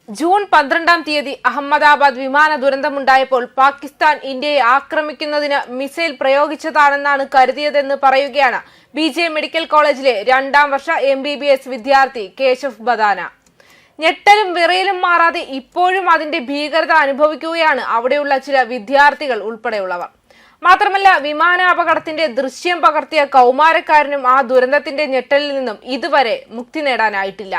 June 12-ാം തീയതി അഹമ്മദാബാദ് വിമാന ദുരന്തമുണ്ടായപ്പോൾ പാകിസ്ഥാൻ ഇന്ത്യയെ ആക്രമിക്കുന്നതിന് മിസൈൽ പ്രയോഗിച്ചതാണെന്നാണ് കരുതിയതെന്ന് പറയുകയാണ് BJ മെഡിക്കൽ കോളേജിലെ 2ാം വർഷ MBBS വിദ്യാർത്ഥി കേശവ് ബദാന. ഞെട്ടലും വിറയലും മാറാതെ ഇപ്പോഴും അതിന്റെ ഭീകരത അനുഭവിക്കുകയാണ് അവിടെയുള്ള ചില വിദ്യാർത്ഥികൾ ഉൾപ്പെടെയുള്ളവർ. മാത്രമല്ല, വിമാനാപകടത്തിന്റെ ദൃശ്യം പകർത്തിയ കൗമാരക്കാരനും ആ ദുരന്തത്തിന്റെ ഞെട്ടലിൽ നിന്നും ഇതുവരെ മുക്തി നേടാനായിട്ടില്ല.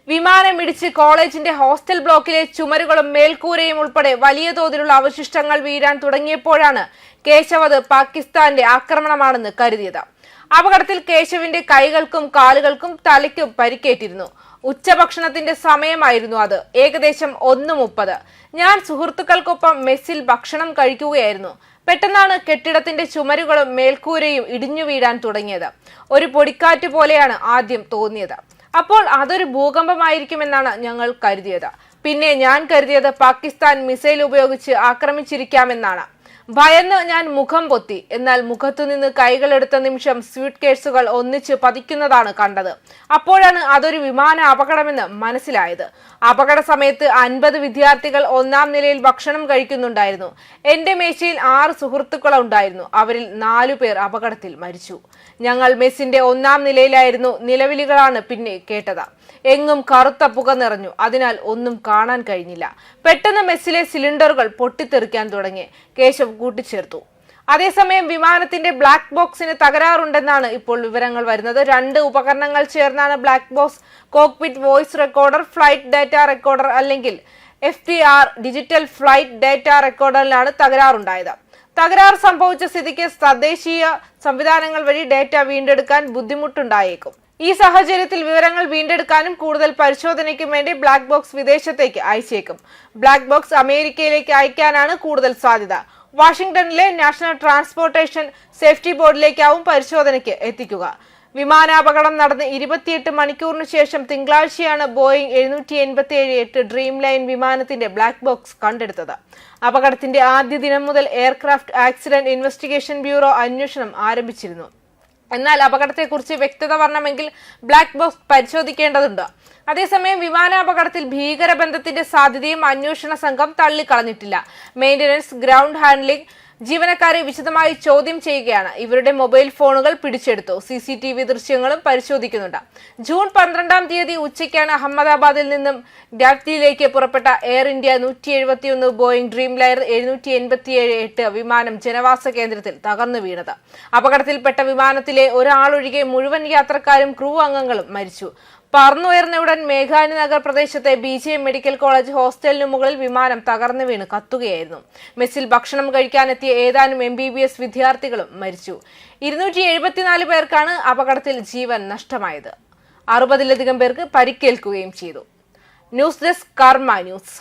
വിമാനമിടിച്ച് കോളേജിന്റെ ഹോസ്റ്റൽ ബ്ലോക്കിലെ ചുമരുകളും മേൽക്കൂരയും ഉൾപ്പെടെ വലിയ തോതിലുള്ള അവശിഷ്ടങ്ങൾ വീഴാൻ തുടങ്ങിയപ്പോഴാണ് കേശവ് അത് പാകിസ്ഥാന്റെ ആക്രമണമാണെന്ന് കരുതിയത്. അപകടത്തിൽ കേശവിന്റെ കൈകൾക്കും കാലുകൾക്കും തലയ്ക്കും പരിക്കേറ്റിരുന്നു. ഉച്ചഭക്ഷണത്തിന്റെ സമയമായിരുന്നു അത്. ഏകദേശം 1:30. ഞാൻ സുഹൃത്തുക്കൾക്കൊപ്പം മെസ്സിൽ ഭക്ഷണം കഴിക്കുകയായിരുന്നു. പെട്ടെന്നാണ് കെട്ടിടത്തിന്റെ ചുമരുകളും മേൽക്കൂരയും ഇടിഞ്ഞു വീഴാൻ തുടങ്ങിയത്. ഒരു പൊടിക്കാറ്റ് പോലെയാണ് ആദ്യം തോന്നിയത്. അപ്പോൾ അതൊരു ഭൂകമ്പമായിരിക്കുമെന്നാണ് ഞങ്ങൾ കരുതിയത്. പിന്നെ ഞാൻ കരുതിയത് പാകിസ്ഥാൻ മിസൈൽ ഉപയോഗിച്ച് ആക്രമിച്ചിരിക്കാമെന്നാണ്. ഭയന്ന് ഞാൻ മുഖം പൊത്തി. എന്നാൽ മുഖത്തുനിന്ന് കൈകളെടുത്ത നിമിഷം സ്യൂട്ട് കേസുകൾ ഒന്നിച്ച് പതിക്കുന്നതാണ് കണ്ടത്. അപ്പോഴാണ് അതൊരു വിമാന അപകടമെന്ന് മനസ്സിലായത്. അപകട സമയത്ത് 50 വിദ്യാർത്ഥികൾ 1-ാം നിലയിൽ ഭക്ഷണം കഴിക്കുന്നുണ്ടായിരുന്നു. എന്റെ മേശയിൽ 6 സുഹൃത്തുക്കൾ ഉണ്ടായിരുന്നു. അവരിൽ 4 പേർ അപകടത്തിൽ മരിച്ചു. ഞങ്ങൾ മെസ്സിന്റെ 1-ാം നിലയിലായിരുന്നു. നിലവിളികളാണ് പിന്നെ കേട്ടത്. എങ്ങും കറുത്ത പുക നിറഞ്ഞു. അതിനാൽ ഒന്നും കാണാൻ കഴിഞ്ഞില്ല. പെട്ടെന്ന് മെസ്സിലെ സിലിണ്ടറുകൾ പൊട്ടിത്തെറിക്കാൻ തുടങ്ങി, കേശവ് കൂട്ടിച്ചേർത്തു. അതേസമയം വിമാനത്തിന്റെ ബ്ലാക്ക് ബോക്സിന് തകരാറുണ്ടെന്നാണ് ഇപ്പോൾ വിവരങ്ങൾ വരുന്നത്. 2 ഉപകരണങ്ങൾ ചേർന്നാണ് black box. Cockpit voice recorder, flight data recorder അല്ലെങ്കിൽ FDR ഡിജിറ്റൽ ഫ്ലൈറ്റ് ഡാറ്റ റെക്കോർഡറിലാണ് തകരാറുണ്ടായത്. തകരാർ സംഭവിച്ച സ്ഥിതിക്ക് തദ്ദേശീയ സംവിധാനങ്ങൾ വഴി ഡാറ്റ വീണ്ടെടുക്കാൻ ബുദ്ധിമുട്ടുണ്ടായേക്കും. ഈ സാഹചര്യത്തിൽ വിവരങ്ങൾ വീണ്ടെടുക്കാനും കൂടുതൽ പരിശോധനയ്ക്കും വേണ്ടി ബ്ലാക്ക് ബോക്സ് വിദേശത്തേക്ക് അയച്ചേക്കും. ബ്ലാക്ക് ബോക്സ് അമേരിക്കയിലേക്ക് അയക്കാനാണ് കൂടുതൽ സാധ്യത. വാഷിംഗ്ടണിലെ നാഷണൽ ട്രാൻസ്പോർട്ടേഷൻ സേഫ്റ്റി ബോർഡിലേക്കാവും പരിശോധനയ്ക്ക് എത്തിക്കുക. വിമാനാപകടം നടന്ന് 28 മണിക്കൂറിനു ശേഷം തിങ്കളാഴ്ചയാണ് ബോയിംഗ് 787-8 ഡ്രീം ലൈൻ വിമാനത്തിന്റെ ബ്ലാക്ക് ബോക്സ് കണ്ടെടുത്തത്. അപകടത്തിന്റെ ആദ്യ ദിനം മുതൽ എയർക്രാഫ്റ്റ് ആക്സിഡന്റ് ഇൻവെസ്റ്റിഗേഷൻ ബ്യൂറോ അന്വേഷണം ആരംഭിച്ചിരുന്നു. എന്നാൽ അപകടത്തെക്കുറിച്ച് വ്യക്തത വരണമെങ്കിൽ ബ്ലാക്ക് ബോക്സ് പരിശോധിക്കേണ്ടതുണ്ട്. അതേസമയം വിമാനാപകടത്തിൽ ഭീകരബന്ധത്തിന്റെ സാധ്യതയും അന്വേഷണ സംഘം തള്ളിക്കളഞ്ഞിട്ടില്ല. മെയിന്റനൻസ്, ഗ്രൗണ്ട് ഹാൻഡ്ലിംഗ് ജീവനക്കാരെ വിശദമായി ചോദ്യം ചെയ്യുകയാണ്. ഇവരുടെ മൊബൈൽ ഫോണുകൾ പിടിച്ചെടുത്തു. CCTV ദൃശ്യങ്ങളും പരിശോധിക്കുന്നുണ്ട്. ജൂൺ 12-ാം തീയതി ഉച്ചയ്ക്കാണ് അഹമ്മദാബാദിൽ നിന്നും ഡൽഹിയിലേക്ക് പുറപ്പെട്ട air India 171 Boeing dream liner 787-8 വിമാനം ജനവാസ കേന്ദ്രത്തിൽ തകർന്നു വീണത്. അപകടത്തിൽപ്പെട്ട വിമാനത്തിലെ ഒരാളൊഴികെ മുഴുവൻ യാത്രക്കാരും ക്രൂ അംഗങ്ങളും മരിച്ചു. പറന്നുയർന്നയുടൻ മേഘാനി നഗർ പ്രദേശത്തെ BJ മെഡിക്കൽ കോളേജ് ഹോസ്റ്റലിനു മുകളിൽ വിമാനം തകർന്നു വീണ് കത്തുകയായിരുന്നു. മെസ്സിൽ ഭക്ഷണം കഴിക്കാനെത്തിയ ഏതാനും MBBS വിദ്യാർത്ഥികളും മരിച്ചു. 274 പേർക്കാണ് അപകടത്തിൽ ജീവൻ നഷ്ടമായത്. 60-ലധികം പേർക്ക് പരിക്കേൽക്കുകയും ചെയ്തു. ന്യൂസ് ഡെസ്ക് കർമ്മ ന്യൂസ്.